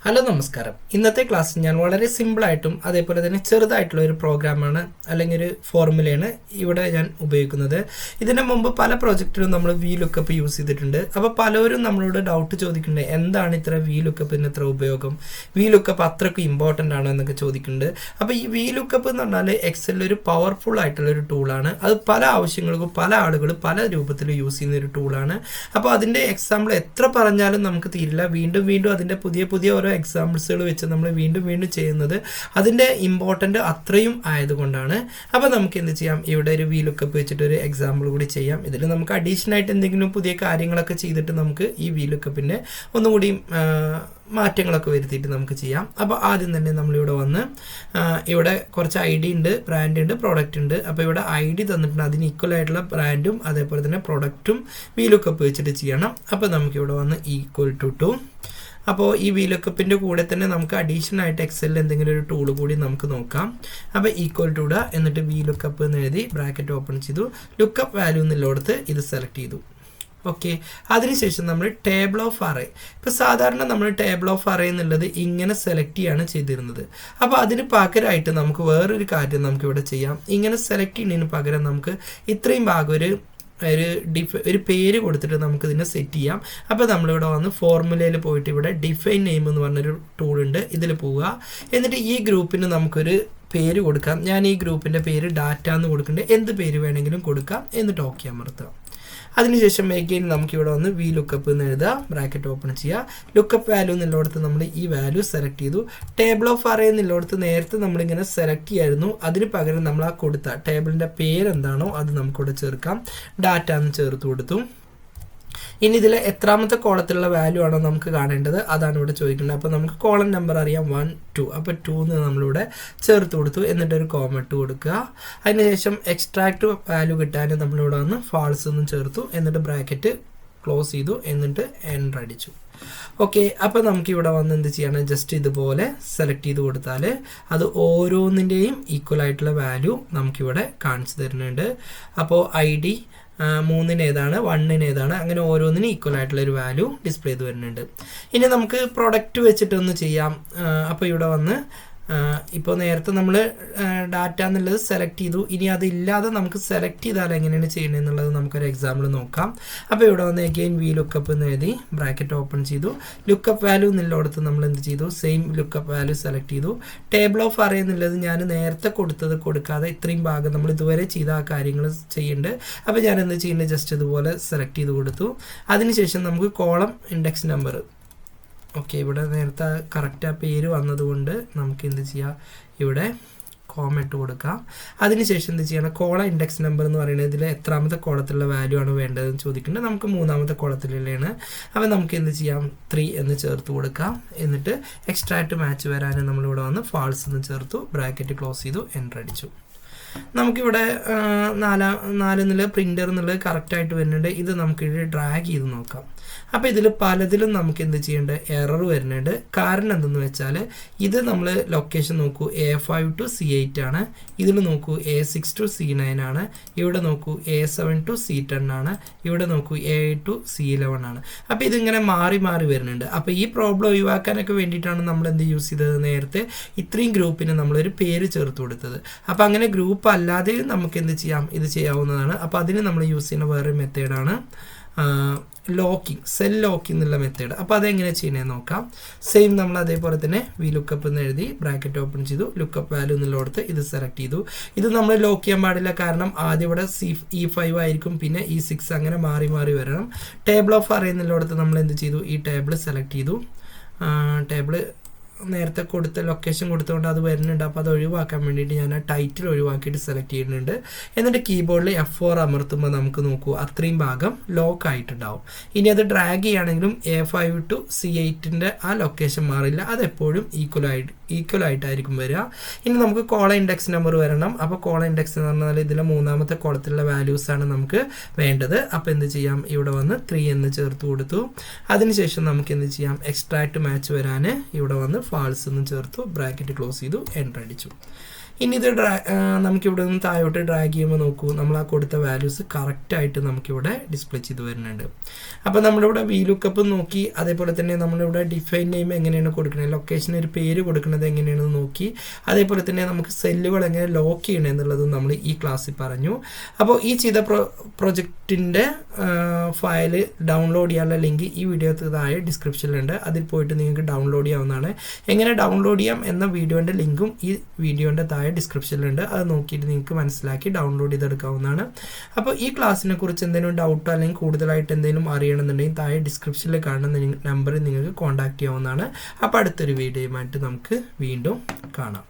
Hello നമസ്കാരം. ഇന്നത്തെ ക്ലാസ്സിൽ ഞാൻ വളരെ സിമ്പിളായിട്ടും അതേപോലെ തന്നെ ചെറുതായിട്ടുള്ള ഒരു പ്രോഗ്രാമാണ് അല്ലെങ്കിൽ ഒരു ഫോർമുലയാണ് ഇവിടെ ഞാൻ ഉപയോഗിക്കുന്നത്. ഇതിന് മുമ്പ് പല പ്രോജക്റ്റിലും നമ്മൾ VLOOKUP യൂസ് ചെയ്തിട്ടുണ്ട്. അപ്പോൾ പലരും നമ്മളോട് ഡൗട്ട് ചോദിക്കുന്നുണ്ട്, എന്താണ് ഇത്ര VLOOKUPന് ഇത്ര ഉപയോഗം, VLOOKUP അത്രയ്ക്ക് ഇമ്പോർട്ടൻ്റ് ആണോ എന്നൊക്കെ ചോദിക്കുന്നുണ്ട്. അപ്പോൾ ഈ VLOOKUP എന്ന് പറഞ്ഞാൽ എക്സലിൽ ഒരു പവർഫുൾ ആയിട്ടുള്ള ഒരു ടൂളാണ്. അത് പല ആവശ്യങ്ങൾക്കും പല ആളുകൾ പല രൂപത്തിൽ യൂസ് ചെയ്യുന്ന ഒരു ടൂളാണ്. അപ്പോൾ അതിൻ്റെ എക്സാമ്പിൾ എത്ര പറഞ്ഞാലും നമുക്ക് തീരില്ല. വീണ്ടും വീണ്ടും അതിൻ്റെ പുതിയ ഓരോ എക്സാമ്പിൾസുകൾ വെച്ച് നമ്മൾ വീണ്ടും ചെയ്യുന്നത് അതിൻ്റെ ഇമ്പോർട്ടൻ്റ് അത്രയും ആയതുകൊണ്ടാണ്. അപ്പോൾ നമുക്ക് എന്ത് ചെയ്യാം, ഇവിടെ ഒരു VLOOKUP വെച്ചിട്ട് ഒരു എക്സാമ്പിൾ കൂടി ചെയ്യാം. ഇതിൽ നമുക്ക് അഡീഷണൽ ആയിട്ട് എന്തെങ്കിലും പുതിയ കാര്യങ്ങളൊക്കെ ചെയ്തിട്ട് നമുക്ക് ഈ VLOOKUPൻ്റെ ഒന്നുകൂടി മാറ്റങ്ങളൊക്കെ വരുത്തിയിട്ട് നമുക്ക് ചെയ്യാം. അപ്പോൾ ആദ്യം തന്നെ നമ്മളിവിടെ വന്ന് ഇവിടെ കുറച്ച് ID ഉണ്ട്, ബ്രാൻഡ് ഉണ്ട്, പ്രോഡക്റ്റ് ഉണ്ട്. അപ്പോൾ ഇവിടെ ID തന്നിട്ടുണ്ട്, അതിന് ഈക്വൽ ആയിട്ടുള്ള ബ്രാൻഡും അതേപോലെ തന്നെ പ്രൊഡക്റ്റും VLOOKUP വെച്ചിട്ട് ചെയ്യണം. അപ്പോൾ നമുക്കിവിടെ വന്ന് ഈക്വൽ ടു അപ്പോൾ ഈ VLOOKUPൻ്റെ കൂടെ തന്നെ നമുക്ക് അഡീഷണൽ ആയിട്ട് എക്സലിൽ എന്തെങ്കിലും ഒരു ടൂൾ കൂടി നമുക്ക് നോക്കാം. അപ്പോൾ ഈക്വൽ ടു ഇടുക, എന്നിട്ട് VLOOKUP എന്ന് എഴുതി ബ്രാക്കറ്റ് ഓപ്പൺ ചെയ്തു, ലുക്കപ്പ് വാല്യൂ എന്നുള്ളിടത്ത് ഇത് സെലക്ട് ചെയ്തു. ഓക്കെ, അതിനുശേഷം നമ്മൾ ടേബിൾ ഓഫ് അറേ. ഇപ്പോൾ സാധാരണ നമ്മൾ ടേബിൾ ഓഫ് അറേ എന്നുള്ളത് ഇങ്ങനെ സെലക്ട് ചെയ്യാണ് ചെയ്തിരുന്നത്. അപ്പോൾ അതിന് പകരമായിട്ട് നമുക്ക് വേറൊരു കാര്യം നമുക്കിവിടെ ചെയ്യാം. ഇങ്ങനെ സെലക്ട് ചെയ്യുന്നതിന് പകരം നമുക്ക് ഇത്രയും ഭാഗം ഒരു പേര് കൊടുത്തിട്ട് നമുക്കിതിനെ സെറ്റ് ചെയ്യാം. അപ്പോൾ നമ്മളിവിടെ വന്ന് ഫോർമുലയിൽ പോയിട്ട് ഇവിടെ ഡിഫൈൻ നെയിം എന്ന് പറഞ്ഞൊരു ടൂളുണ്ട്, ഇതിൽ പോവുക. എന്നിട്ട് ഈ ഗ്രൂപ്പിന് നമുക്കൊരു പേര് കൊടുക്കാം. ഞാൻ ഈ ഗ്രൂപ്പിൻ്റെ പേര് ഡാറ്റ എന്ന് കൊടുക്കേണ്ടത്, എന്ത് പേര് വേണമെങ്കിലും കൊടുക്കാം. എന്നിട്ട് ഓക്കെ അമർത്തുക. അതിനുശേഷം എഗെയിൻ നമുക്കിവിടെ വന്ന് VLOOKUP എന്ന് എഴുതുക, ബ്രാക്കറ്റ് ഓപ്പൺ ചെയ്യുക. ലുക്കപ്പ് വാല്യൂ എന്നുള്ളിടത്ത് നമ്മൾ ഈ വാല്യൂ സെലക്ട് ചെയ്തു. ടേബിൾ ഓഫ് അറേ എന്നുള്ളിടത്ത് നേരത്തെ നമ്മളിങ്ങനെ സെലക്ട് ചെയ്യായിരുന്നു, അതിന് പകരം നമ്മൾ ആ കൊടുത്ത ടേബിളിൻ്റെ പേരെന്താണോ അത് നമുക്കിവിടെ ചേർക്കാം. ഡാറ്റ എന്ന് ചേർത്ത് കൊടുത്തു. ഇനി ഇതിൽ എത്രാമത്തെ കോളത്തിലുള്ള വാല്യൂ ആണോ നമുക്ക് കാണേണ്ടത് അതാണ് ഇവിടെ ചോദിക്കേണ്ടത്. അപ്പോൾ നമുക്ക് കോളം നമ്പർ അറിയാം 1 2. അപ്പോൾ 2 എന്ന് നമ്മളിവിടെ ചേർത്ത് കൊടുത്തു. എന്നിട്ട് ഒരു കോമ ഇട്ട് കൊടുക്കുക. അതിനുശേഷം എക്സ്ട്രാക്ട് വാല്യൂ കിട്ടാൻ നമ്മളിവിടെ വന്ന് ഫാൾസ് എന്നും ചേർത്തു. എന്നിട്ട് ബ്രാക്കറ്റ് ക്ലോസ് ചെയ്തു. എന്നിട്ട് എൻ്റർ അടിച്ചു. ഓക്കെ, അപ്പോൾ നമുക്കിവിടെ വന്ന് എന്ത് ചെയ്യണം, ജസ്റ്റ് ഇതുപോലെ സെലക്ട് ചെയ്ത് കൊടുത്താൽ അത് ഓരോന്നിൻ്റെയും ഈക്വൽ ആയിട്ടുള്ള വാല്യൂ നമുക്കിവിടെ കാണിച്ചു തരുന്നുണ്ട്. അപ്പോൾ ID 3 ഏതാണ്, 1 ഏതാണ്, അങ്ങനെ ഓരോന്നിനും ഈക്വൽ ആയിട്ടുള്ള ഒരു വാല്യൂ ഡിസ്പ്ലേ ചെയ്ത് വരുന്നുണ്ട്. ഇനി നമുക്ക് പ്രൊഡക്റ്റ് വെച്ചിട്ടൊന്ന് ചെയ്യാം. അപ്പോൾ ഇവിടെ വന്ന് ഇപ്പോൾ നേരത്തെ നമ്മൾ ഡാറ്റ എന്നുള്ളത് സെലക്ട് ചെയ്തു. ഇനി അതില്ലാതെ നമുക്ക് സെലക്ട് ചെയ്താൽ എങ്ങനെയാണ് ചെയ്യുന്നത് എന്നുള്ളത് നമുക്കൊരു എക്സാമ്പിൾ നോക്കാം. അപ്പോൾ ഇവിടെ വന്ന് അഗെയിൻ VLOOKUP എന്ന് എഴുതി ബ്രാക്കറ്റ് ഓപ്പൺ ചെയ്തു. ലുക്കപ്പ് വാല്യൂ എന്നുള്ളിടത്ത് നമ്മൾ എന്ത് ചെയ്തു, സെയിം ലുക്കപ്പ് വാല്യൂ സെലക്ട് ചെയ്തു. ടേബിൾ ഓഫ് അറേ എന്നുള്ളത് ഞാൻ നേരത്തെ കൊടുക്കാതെ ഇത്രയും ഭാഗം നമ്മൾ ഇതുവരെ ചെയ്ത ആ കാര്യങ്ങൾ ചെയ്യുന്നുണ്ട്. അപ്പോൾ ഞാൻ എന്ത് ചെയ്യുന്നത്, ജസ്റ്റ് ഇതുപോലെ സെലക്ട് ചെയ്ത് കൊടുത്തു. അതിനുശേഷം നമുക്ക് കോളം ഇൻഡെക്സ് നമ്പർ, ഓക്കെ, ഇവിടെ നേരത്തെ കറക്റ്റ് ആ പേര് വന്നതുകൊണ്ട് നമുക്ക് എന്ത് ചെയ്യാം, ഇവിടെ കോമ ഇട്ട് കൊടുക്കാം. അതിനുശേഷം എന്ത് ചെയ്യണം, കോളം ഇൻഡെക്സ് നമ്പർ എന്ന് പറയുന്നത് ഇതിൽ എത്രാമത്തെ കോളത്തിലുള്ള വാല്യൂ ആണ് വേണ്ടതെന്ന് ചോദിക്കുന്നത്. നമുക്ക് 3ാമത്തെ കോളത്തിലുള്ളതാണ്. അപ്പോൾ നമുക്ക് എന്ത് ചെയ്യാം, 3 എന്ന് ചേർത്ത് കൊടുക്കാം. എന്നിട്ട് എക്സ്ട്രാക്ട് മാച്ച് വരാൻ നമ്മളിവിടെ വന്ന് ഫാൾസ് എന്ന് ചേർത്തു, ബ്രാക്കറ്റ് ക്ലോസ് ചെയ്തു, എൻ്റർ അടിച്ചു. നമുക്കിവിടെ 4 എന്നുള്ള പ്രിൻ്റർ എന്നുള്ളത് കറക്റ്റായിട്ട് വരുന്നുണ്ട്. ഇത് നമുക്കിവിടെ ഡ്രാഗ് ചെയ്ത് നോക്കാം. അപ്പോൾ ഇതിൽ പലതിലും നമുക്ക് എന്ത് ചെയ്യേണ്ടത്, എറർ വരുന്നുണ്ട്. കാരണം എന്തെന്ന് വെച്ചാൽ ഇത് നമ്മൾ ലൊക്കേഷൻ നോക്കൂ, A5 to C8 ആണ്. ഇതിൽ നോക്കൂ A6 to C9 ആണ്. ഇവിടെ നോക്കൂ A7 to C10 ആണ്. ഇവിടെ നോക്കൂ A8 to C11 ആണ്. അപ്പോൾ ഇതിങ്ങനെ മാറി വരുന്നുണ്ട്. അപ്പോൾ ഈ പ്രോബ്ലം ഒഴിവാക്കാനൊക്കെ വേണ്ടിയിട്ടാണ് നമ്മൾ എന്ത് യൂസ് ചെയ്തത്, നേരത്തെ ഇത്രയും ഗ്രൂപ്പിന് നമ്മളൊരു പേര് ചേർത്ത് കൊടുത്തത്. അപ്പോൾ അങ്ങനെ ഗ്രൂപ്പ് അല്ലാതെ നമുക്ക് എന്ത് ചെയ്യാം, ഇത് ചെയ്യാവുന്നതാണ്. അപ്പോൾ അതിന് നമ്മൾ യൂസ് ചെയ്യുന്ന വേറൊരു മെത്തേഡാണ് ലോക്കിംഗ്, സെൽ ലോക്കിംഗ് എന്നുള്ള മെത്തേഡ്. അപ്പോൾ അതെങ്ങനെ ചെയ്യണമെന്ന് നോക്കാം. സെയിം നമ്മൾ അതേപോലെ തന്നെ VLOOKUP എന്ന് എഴുതി ബ്രാക്കറ്റ് ഓപ്പൺ ചെയ്തു, ലുക്കപ്പ് വാല്യൂ എന്നുള്ളിടത്ത് ഇത് സെലക്ട് ചെയ്തു. ഇത് നമ്മൾ ലോക്ക് ചെയ്യാൻ പാടില്ല, കാരണം ആദ്യം ഇവിടെ E5 ആയിരിക്കും, പിന്നെ E6 അങ്ങനെ മാറി വരണം. ടേബിൾ ഓഫ് അറേ എന്നുള്ളിടത്ത് നമ്മൾ എന്ത് ചെയ്തു, ഈ ടേബിൾ സെലക്ട് ചെയ്തു. ടേബിൾ നേരത്തെ കൊടുത്ത ലൊക്കേഷൻ കൊടുത്തുകൊണ്ട് അത് വരുന്നുണ്ട്. അപ്പോൾ അത് ഒഴിവാക്കാൻ വേണ്ടിയിട്ട് ഞാൻ ആ ടൈറ്റിൽ ഒഴിവാക്കിയിട്ട് സെലക്ട് ചെയ്യുന്നുണ്ട്. എന്നിട്ട് കീബോർഡിൽ F4 അമർത്തുമ്പോൾ നമുക്ക് നോക്കൂ അത്രയും ഭാഗം ലോക്ക് ആയിട്ടുണ്ടാവും. ഇനി അത് ഡ്രാഗ് ചെയ്യുകയാണെങ്കിലും A5 to C8 ആ ലൊക്കേഷൻ മാറില്ല, അതെപ്പോഴും ഈക്വൽ ആയിട്ടായിരിക്കും വരിക. ഇനി നമുക്ക് കോളം ഇൻഡെക്സ് നമ്പർ വരണം. അപ്പോൾ കോളം ഇൻഡെക്സ് എന്ന് പറഞ്ഞാൽ ഇതിലെ 3ാമത്തെ കോളത്തിലുള്ള വാല്യൂസാണ് നമുക്ക് വേണ്ടത്. അപ്പോൾ എന്ത് ചെയ്യാം, ഇവിടെ വന്ന് 3 എന്ന് ചേർത്ത് കൊടുത്തു. അതിനുശേഷം നമുക്ക് എന്ത് ചെയ്യാം, എക്സ്ട്രാക്ട് മാച്ച് വരാൻ ഇവിടെ വന്ന് ഫാൾസ് എന്ന് ചേർത്തു, ബ്രാക്കറ്റ് ക്ലോസ് ചെയ്തു, എൻ്റർ അടിച്ചു. ഇനി ഇത് നമുക്കിവിടെ നിന്ന് താഴോട്ട് ഡ്രാഗ് ചെയ്യുമ്പോൾ നോക്കൂ, നമ്മൾ ആ കൊടുത്ത വാല്യൂസ് കറക്റ്റായിട്ട് നമുക്കിവിടെ ഡിസ്പ്ലേ ചെയ്ത് വരുന്നുണ്ട്. അപ്പോൾ നമ്മളിവിടെ VLOOKUP നോക്കി, അതേപോലെ തന്നെ നമ്മളിവിടെ ഡിഫൈൻ നെയിം എങ്ങനെയാണ് കൊടുക്കുന്നത്, ലൊക്കേഷന് ഒരു പേര് കൊടുക്കുന്നത് എങ്ങനെയാണെന്ന് നോക്കി, അതേപോലെ തന്നെ നമുക്ക് സെല്ലുകൾ എങ്ങനെ ലോക്ക് ചെയ്യണം എന്നുള്ളതും നമ്മൾ ഈ ക്ലാസ്സിൽ പറഞ്ഞു. അപ്പോൾ ഈ ചെയ്ത പ്രൊജക്റ്റിൻ്റെ ഫയൽ ഡൗൺലോഡ് ചെയ്യാനുള്ള ലിങ്ക് ഈ വീഡിയോ താഴെ ഡിസ്ക്രിപ്ഷനിലുണ്ട്. അതിൽ പോയിട്ട് നിങ്ങൾക്ക് ഡൗൺലോഡ് ചെയ്യാവുന്നതാണ്. എങ്ങനെ ഡൗൺലോഡ് ചെയ്യാം എന്ന വീഡിയോൻ്റെ ലിങ്കും ഈ വീഡിയോൻ്റെ താഴെ ഡിസ്ക്രിപ്ഷനിലുണ്ട്. അത് നോക്കിയിട്ട് നിങ്ങൾക്ക് മനസ്സിലാക്കി ഡൗൺലോഡ് ചെയ്തെടുക്കാവുന്നതാണ്. അപ്പോൾ ഈ ക്ലാസ്സിനെ കുറിച്ച് എന്തെങ്കിലും ഡൗട്ടോ അല്ലെങ്കിൽ കൂടുതലായിട്ട് എന്തെങ്കിലും അറിയണമെന്നുണ്ടെങ്കിൽ താഴെ ഡിസ്ക്രിപ്ഷനിൽ കാണുന്ന നമ്പറിൽ നിങ്ങൾക്ക് കോൺടാക്ട് ചെയ്യാവുന്നതാണ്. അപ്പോൾ അടുത്തൊരു വീഡിയോയുമായിട്ട് നമുക്ക് വീണ്ടും കാണാം.